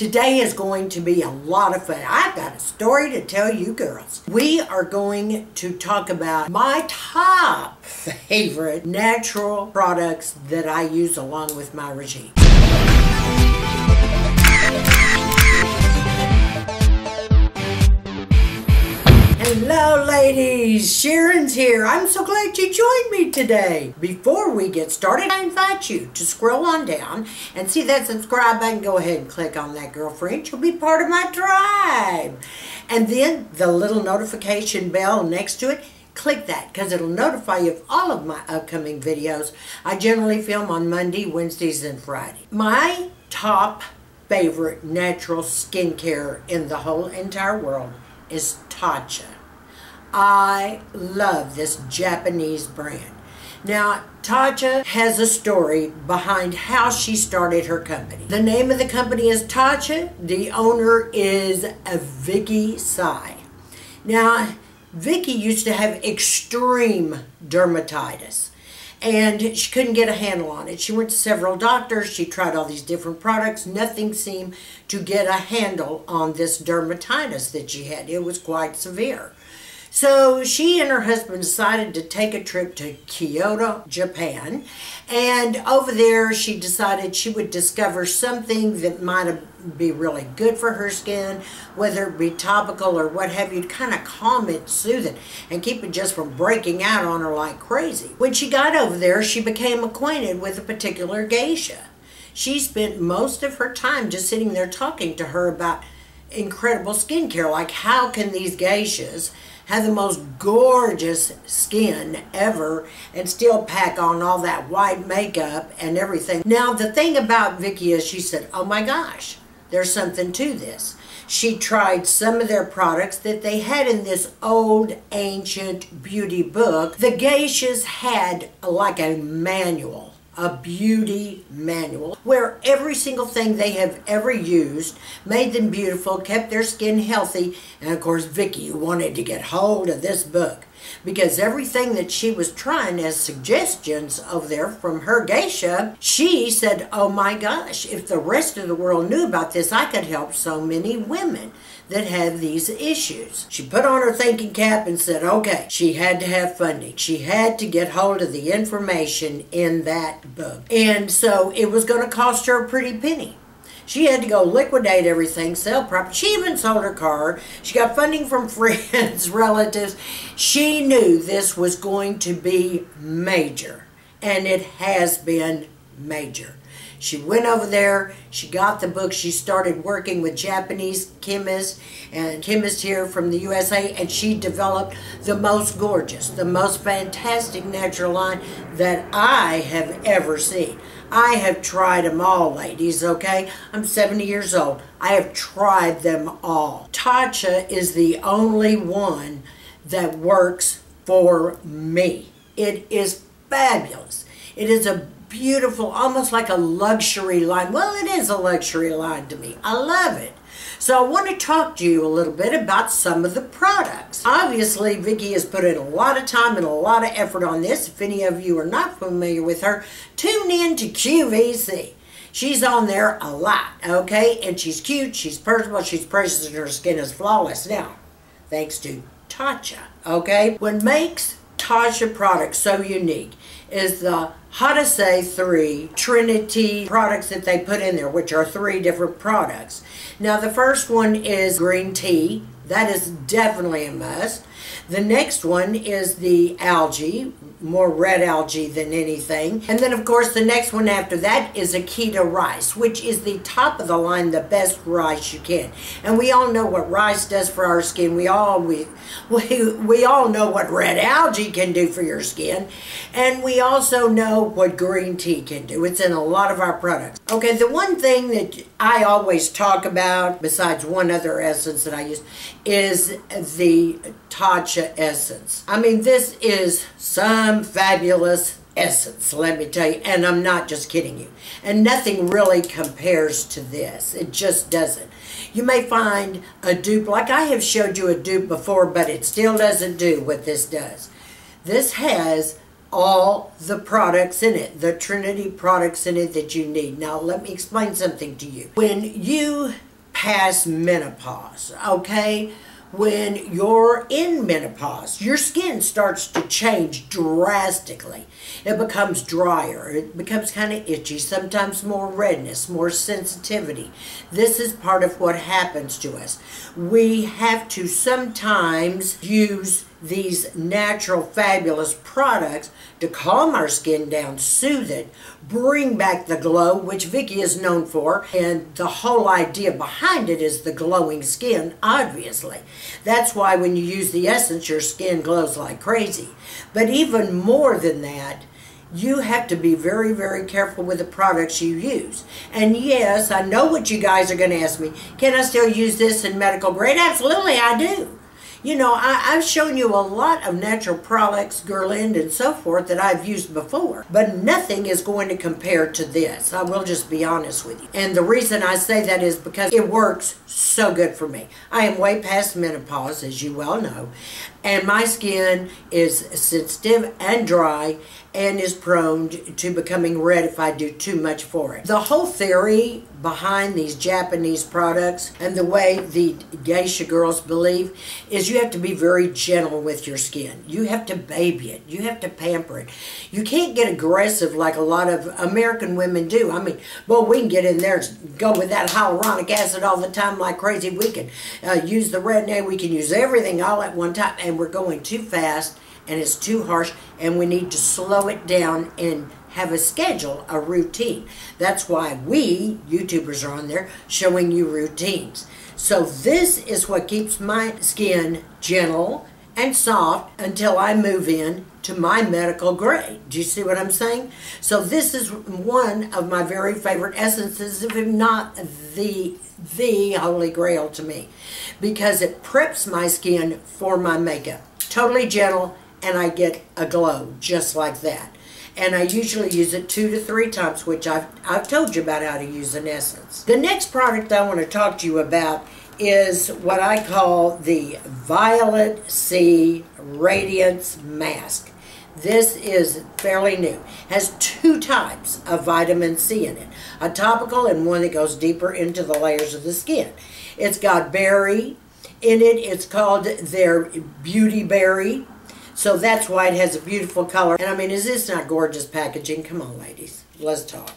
Today is going to be a lot of fun. I've got a story to tell you girls. We are going to talk about my top favorite natural products that I use along with my regime. Hello ladies, Sharon's here. I'm so glad you joined me today. Before we get started, I invite you to scroll on down and see that subscribe button. Go ahead and click on that, girlfriend. You'll be part of my tribe. And then the little notification bell next to it, click that because it'll notify you of all of my upcoming videos. I generally film on Monday, Wednesdays, and Friday. My top favorite natural skincare in the whole entire world is Tatcha. I love this Japanese brand. Now, Tatcha has a story behind how she started her company. The name of the company is Tatcha. The owner is Vicky Sai. Now, Vicky used to have extreme dermatitis, and she couldn't get a handle on it. She went to several doctors. She tried all these different products. Nothing seemed to get a handle on this dermatitis that she had. It was quite severe. So she and her husband decided to take a trip to Kyoto, Japan. And over there, she decided she would discover something that might be really good for her skin, whether it be topical or what have you, to kind of calm it, soothe it, and keep it just from breaking out on her like crazy. When she got over there, she became acquainted with a particular geisha. She spent most of her time just sitting there talking to her about incredible skincare, like how can these geishas have the most gorgeous skin ever and still pack on all that white makeup and everything. Now, the thing about Vicky is she said, oh my gosh, there's something to this. She tried some of their products that they had in this old ancient beauty book. The geishas had like a manual, a beauty manual, where every single thing they have ever used made them beautiful, kept their skin healthy, and of course Vicky wanted to get hold of this book because everything that she was trying as suggestions over there from her geisha, she said, oh my gosh, if the rest of the world knew about this, I could help so many women that have these issues. She put on her thinking cap and said, okay, she had to have funding. She had to get hold of the information in that book. And so it was going to cost her a pretty penny. She had to go liquidate everything, sell property. She even sold her car. She got funding from friends, relatives. She knew this was going to be major, and it has been major. She went over there, she got the book, she started working with Japanese chemists and chemists here from the USA, and she developed the most gorgeous, the most fantastic natural line that I have ever seen. I have tried them all, ladies, okay? I'm 70 years old. I have tried them all. Tatcha is the only one that works for me. It is fabulous. It is a beautiful, almost like a luxury line. Well, it is a luxury line to me. I love it. So I want to talk to you a little bit about some of the products. Obviously, Vicky has put in a lot of time and a lot of effort on this. If any of you are not familiar with her, tune in to QVC. She's on there a lot, okay? And she's cute, she's personable, she's precious, and her skin is flawless. Now, thanks to Tatcha, okay? What makes Tatcha products so unique is the how to say 3 Trinity products that they put in there, which are 3 different products. Now, the first one is green tea. That is definitely a must. The next one is the algae, more red algae than anything. And then, of course, the next one after that is a keto rice, which is the top of the line, the best rice you can. And we all know what rice does for our skin. We all know what red algae can do for your skin. And we also know what green tea can do. It's in a lot of our products. Okay, the one thing that I always talk about, besides one other essence that I use, is the Tatcha essence. I mean, this is some fabulous essence, let me tell you, and I'm not just kidding you. And nothing really compares to this. It just doesn't. You may find a dupe, like I have showed you a dupe before, but it still doesn't do what this does. This has all the products in it, the Trinity products in it that you need. Now, let me explain something to you. When you past menopause, okay? When you're in menopause, your skin starts to change drastically. It becomes drier. It becomes kind of itchy, sometimes more redness, more sensitivity. This is part of what happens to us. We have to sometimes use these natural, fabulous products to calm our skin down, soothe it, bring back the glow, which Vicki is known for, and the whole idea behind it is the glowing skin, obviously. That's why when you use the essence, your skin glows like crazy. But even more than that, you have to be very, very careful with the products you use. And yes, I know what you guys are going to ask me. Can I still use this in medical grade? Absolutely, I do. You know, I've shown you a lot of natural products, Guerlain and so forth, that I've used before. But nothing is going to compare to this. I will just be honest with you. And the reason I say that is because it works so good for me. I am way past menopause, as you well know. And my skin is sensitive and dry and is prone to becoming red if I do too much for it. The whole theory behind these Japanese products and the way the geisha girls believe is you have to be very gentle with your skin. You have to baby it. You have to pamper it. You can't get aggressive like a lot of American women do. I mean, well, we can get in there and go with that hyaluronic acid all the time like crazy. We can use the Retin-A. We can use everything all at one time, and we're going too fast and it's too harsh, and we need to slow it down and have a schedule, a routine. That's why we, YouTubers, are on there showing you routines. So this is what keeps my skin gentle and soft until I move in to my medical grade. Do you see what I'm saying? So this is one of my very favorite essences, if not the holy grail to me, because it preps my skin for my makeup. Totally gentle, and I get a glow just like that. And I usually use it 2 to 3 times, which I've told you about how to use an essence. The next product I want to talk to you about is what I call the Violet C Radiance Mask. This is fairly new. Has 2 types of vitamin C in it. A topical and one that goes deeper into the layers of the skin. It's got berry in it. It's called their Beauty Berry. So that's why it has a beautiful color. And I mean, is this not gorgeous packaging? Come on, ladies. Let's talk.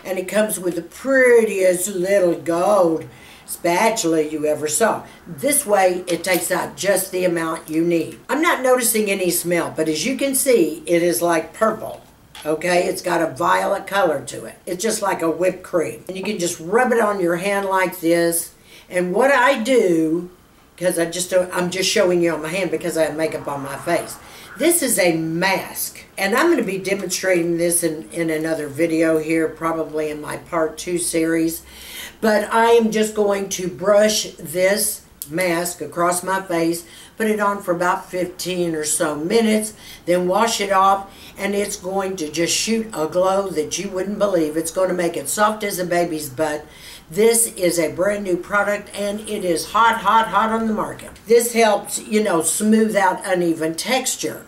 And it comes with the prettiest little gold spatula you ever saw. This way, it takes out just the amount you need. I'm not noticing any smell, but as you can see, it is like purple. Okay, it's got a violet color to it. It's just like a whipped cream. And you can just rub it on your hand like this. And what I do, because I'm just showing you on my hand because I have makeup on my face. This is a mask, and I'm going to be demonstrating this in another video here, probably in my part 2 series. But I am just going to brush this mask across my face, put it on for about 15 or so minutes, then wash it off, and it's going to just shoot a glow that you wouldn't believe. It's going to make it soft as a baby's butt. This is a brand new product, and it is hot, hot, hot on the market. This helps, you know, smooth out uneven texture.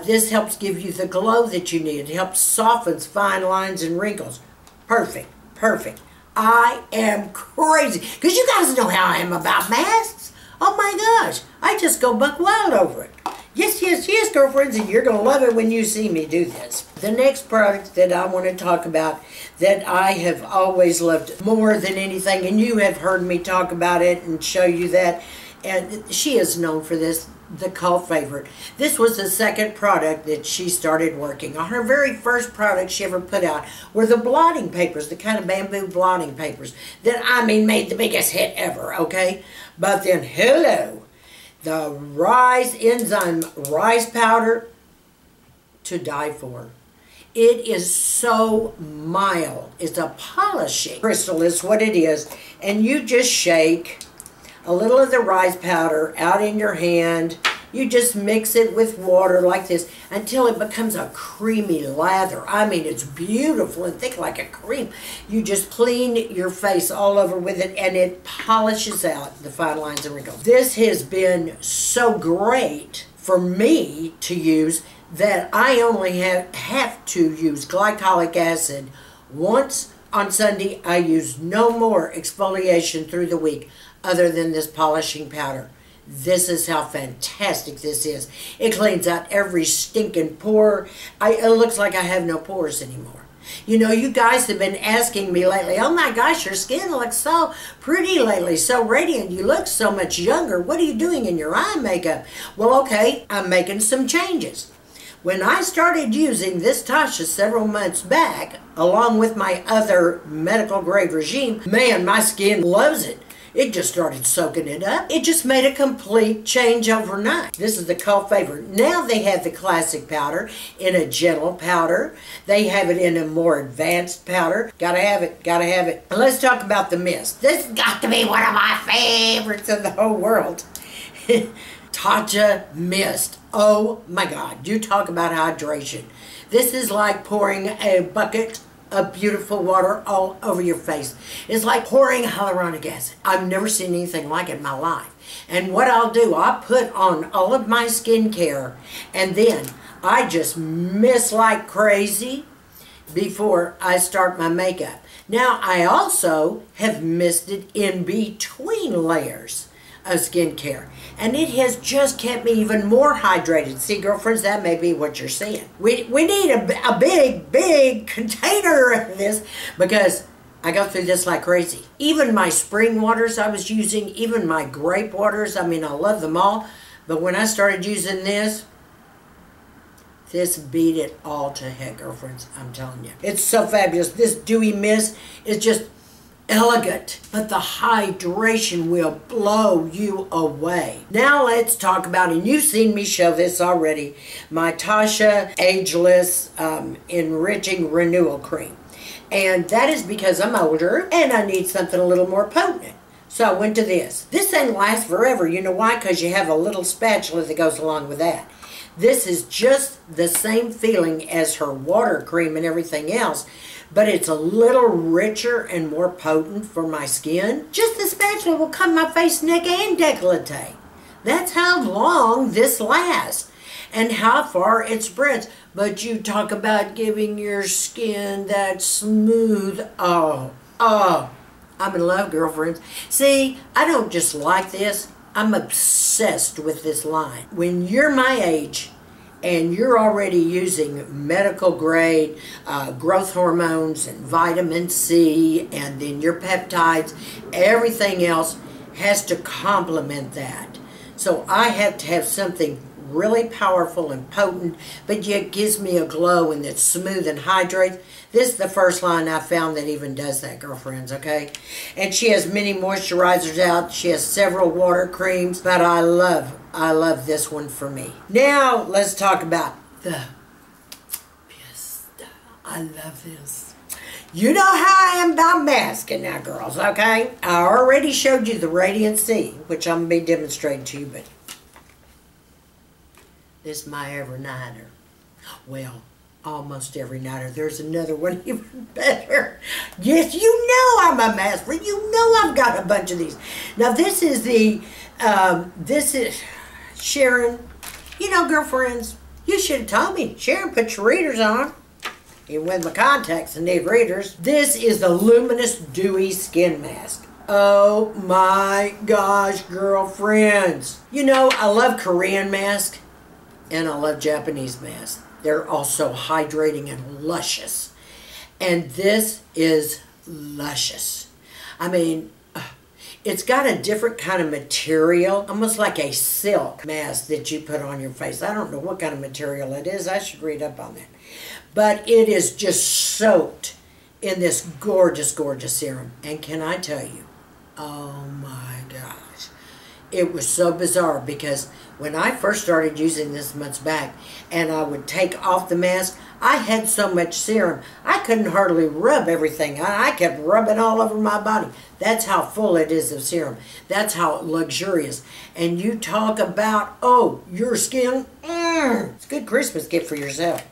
This helps give you the glow that you need. It helps soften fine lines and wrinkles. Perfect, perfect. I am crazy, because you guys know how I am about masks. Oh my gosh, I just go buck wild over it. Yes, yes, yes, girlfriends, and you're going to love it when you see me do this. The next product that I want to talk about that I have always loved more than anything, and you have heard me talk about it and show you that, and she is known for this, the cult favorite. This was the second product that she started working on. Her very first product she ever put out were the blotting papers, the kind of bamboo blotting papers that, I mean, made the biggest hit ever, okay? But then, hello, the Rise Enzyme Rice Powder, to die for. It is so mild. It's a polishing crystal is what it is. And you just shake a little of the rice powder out in your hand. You just mix it with water like this until it becomes a creamy lather. I mean, it's beautiful and thick like a cream. You just clean your face all over with it, and it polishes out the fine lines and wrinkles. This has been so great for me to use that I only have to use glycolic acid once On Sunday, I use no more exfoliation through the week other than this polishing powder. This is how fantastic this is. It cleans out every stinking pore. It looks like I have no pores anymore. You know, you guys have been asking me lately, oh my gosh, your skin looks so pretty lately, so radiant. You look so much younger. What are you doing in your eye makeup? Well, okay, I'm making some changes. When I started using this Tatcha several months back, along with my other medical grade regime, man, my skin loves it. It just started soaking it up. It just made a complete change overnight. This is the cult favorite. Now they have the classic powder in a gentle powder. They have it in a more advanced powder. Gotta have it, gotta have it. And let's talk about the mist. This has got to be one of my favorites in the whole world. Tatcha mist. Oh my God, you talk about hydration. This is like pouring a bucket of beautiful water all over your face. It's like pouring hyaluronic acid. I've never seen anything like it in my life. And what I'll do, I'll put on all of my skincare and then I just mist like crazy before I start my makeup. Now I also have misted in between layers of skincare, and it has just kept me even more hydrated. See, girlfriends, that may be what you're seeing. We need a big container of this because I go through this like crazy. Even my spring waters I was using, even my grape waters, I mean, I love them all, but when I started using this beat it all to heck, girlfriends, I'm telling you. It's so fabulous. This dewy mist is just elegant, but the hydration will blow you away. Now let's talk about, and you've seen me show this already, my Tatcha Ageless Enriching Renewal Cream. And that is because I'm older and I need something a little more potent. So I went to this. This thing lasts forever. You know why? Because you have a little spatula that goes along with that. This is just the same feeling as her water cream and everything else, but it's a little richer and more potent for my skin. Just the spatula will cover my face, neck, and décolleté. That's how long this lasts and how far it spreads. But you talk about giving your skin that smooth, oh, I'm in love, girlfriends. See, I don't just like this. I'm obsessed with this line. When you're my age and you're already using medical grade growth hormones and vitamin C and then your peptides, everything else has to complement that. So I have to have something really powerful and potent, but yet gives me a glow and that's smooth and hydrates. This is the first line I found that even does that, girlfriends, okay? And she has many moisturizers out. She has several water creams, but I love this one for me. Now, let's talk about the Pista. I love this. You know how I am about masking now, girls, okay? I already showed you the Radiant C, which I'm going to be demonstrating to you, but this is my every nighter. Well, almost every nighter. There's another one even better. Yes, you know I'm a master. You know I've got a bunch of these. Now this is the, this is Sharon. You know, girlfriends, you should have told me. Sharon, put your readers on. Even with my contacts and need readers. This is the Luminous Dewy Skin Mask. Oh my gosh, girlfriends. You know, I love Korean masks. And I love Japanese masks. They're also hydrating and luscious. And this is luscious. I mean, it's got a different kind of material, almost like a silk mask that you put on your face. I don't know what kind of material it is. I should read up on that. But it is just soaked in this gorgeous, gorgeous serum. And can I tell you, oh my gosh, it was so bizarre because when I first started using this months back and I would take off the mask, I had so much serum, I couldn't hardly rub everything. I kept rubbing all over my body. That's how full it is of serum. That's how luxurious. And you talk about, oh, your skin, it's a good Christmas gift for yourself.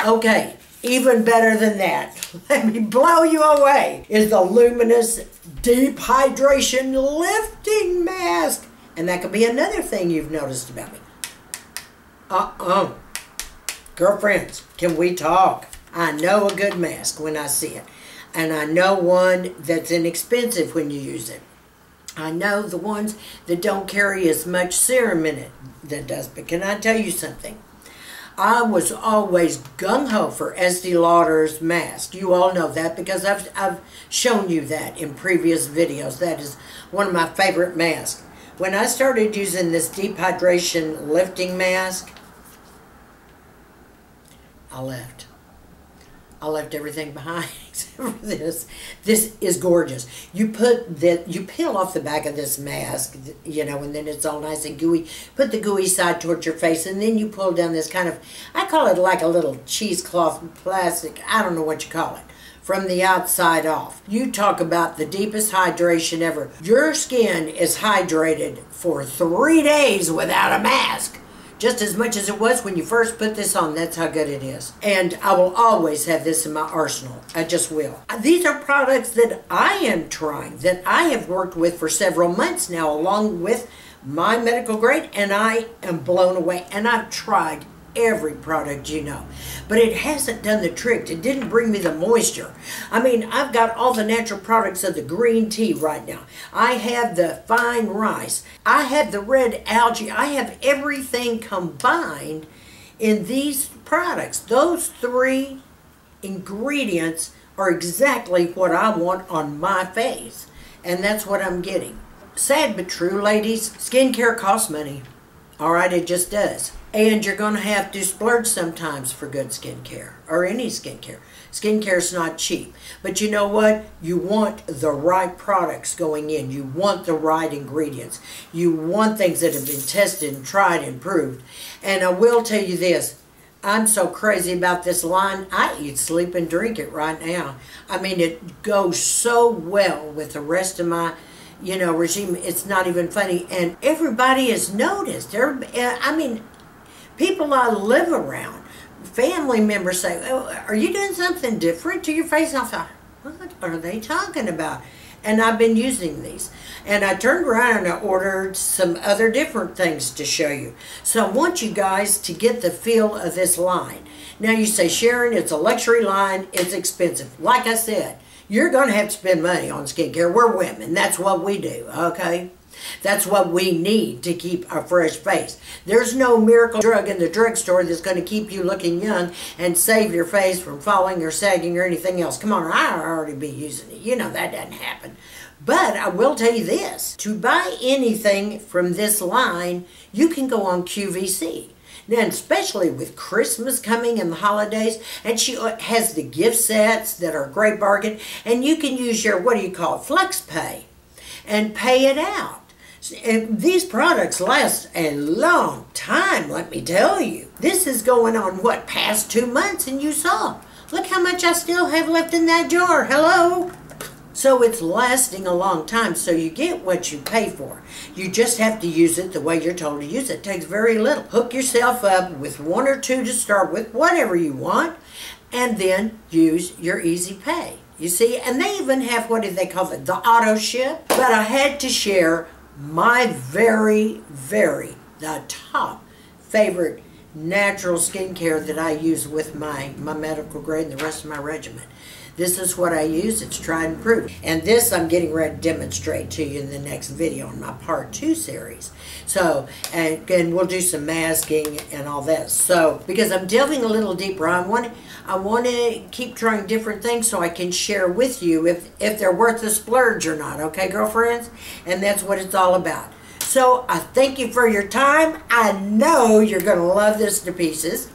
Okay, even better than that, let me blow you away, is the Luminous Deep Hydration Lifting Mask. And that could be another thing you've noticed about me. Girlfriends, can we talk? I know a good mask when I see it. And I know one that's inexpensive when you use it. I know the ones that don't carry as much serum in it that does. But can I tell you something? I was always gung-ho for Estee Lauder's mask. You all know that because I've shown you that in previous videos. That is one of my favorite masks. When I started using this deep hydration lifting mask, I left everything behind except for this. This is gorgeous. You peel off the back of this mask, you know, and then it's all nice and gooey. Put the gooey side towards your face, and then you pull down this kind of, I call it like a little cheesecloth plastic, I don't know what you call it, from the outside off. You talk about the deepest hydration ever. Your skin is hydrated for 3 days without a mask. Just as much as it was when you first put this on. That's how good it is. And I will always have this in my arsenal. I just will. These are products that I am trying, that I have worked with for several months now, along with my medical grade, and I am blown away. And I've tried every product you know. But it hasn't done the trick. It didn't bring me the moisture. I mean, I've got all the natural products of the green tea right now. I have the fine rice. I have the red algae. I have everything combined in these products. Those 3 ingredients are exactly what I want on my face. And that's what I'm getting. Sad but true, ladies. Skincare costs money. Alright, it just does. And you're going to have to splurge sometimes for good skincare, or any skincare. Skincare is not cheap. But you know what? You want the right products going in. You want the right ingredients. You want things that have been tested and tried and proved. And I will tell you this. I'm so crazy about this line. I eat, sleep, and drink it right now. I mean, it goes so well with the rest of my, you know, regime. It's not even funny. And everybody has noticed. I mean, people I live around, family members say, oh, are you doing something different to your face? I thought, what are they talking about? And I've been using these. And I turned around and I ordered some other different things to show you. So I want you guys to get the feel of this line. Now you say, Sharon, it's a luxury line, it's expensive. Like I said, you're going to have to spend money on skincare. We're women. That's what we do, okay? That's what we need to keep a fresh face. There's no miracle drug in the drugstore that's going to keep you looking young and save your face from falling or sagging or anything else. Come on, I'll already be using it. You know that doesn't happen. But I will tell you this. To buy anything from this line, you can go on QVC. Now, especially with Christmas coming and the holidays, and she has the gift sets that are a great bargain, and you can use your, what do you call it, Flex Pay, and pay it out. And these products last a long time, let me tell you. This is going on, what, past 2 months, and you saw. Look how much I still have left in that jar. Hello? So it's lasting a long time, so you get what you pay for. You just have to use it the way you're told to use it. It takes very little. Hook yourself up with 1 or 2 to start with, whatever you want, and then use your easy pay. You see, and they even have, what do they call it, the auto ship. But I had to share my the top favorite natural skincare that I use with my medical grade and the rest of my regimen. This is what I use. It's tried and proved. And this I'm getting ready to demonstrate to you in the next video in my part 2 series. So, and we'll do some masking and all that. So, because I'm delving a little deeper, I want to keep trying different things so I can share with you if they're worth the splurge or not. Okay, girlfriends? And that's what it's all about. So, I thank you for your time. I know you're going to love this to pieces.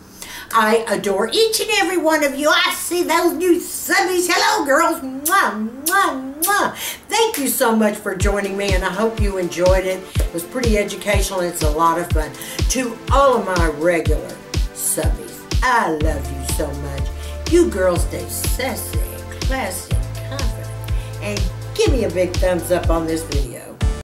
I adore each and every one of you. I see those new subbies. Hello, girls. Mwah, mwah, mwah. Thank you so much for joining me, and I hope you enjoyed it. It was pretty educational, and it's a lot of fun. To all of my regular subbies, I love you so much. You girls stay sassy, classy, confident, and give me a big thumbs up on this video.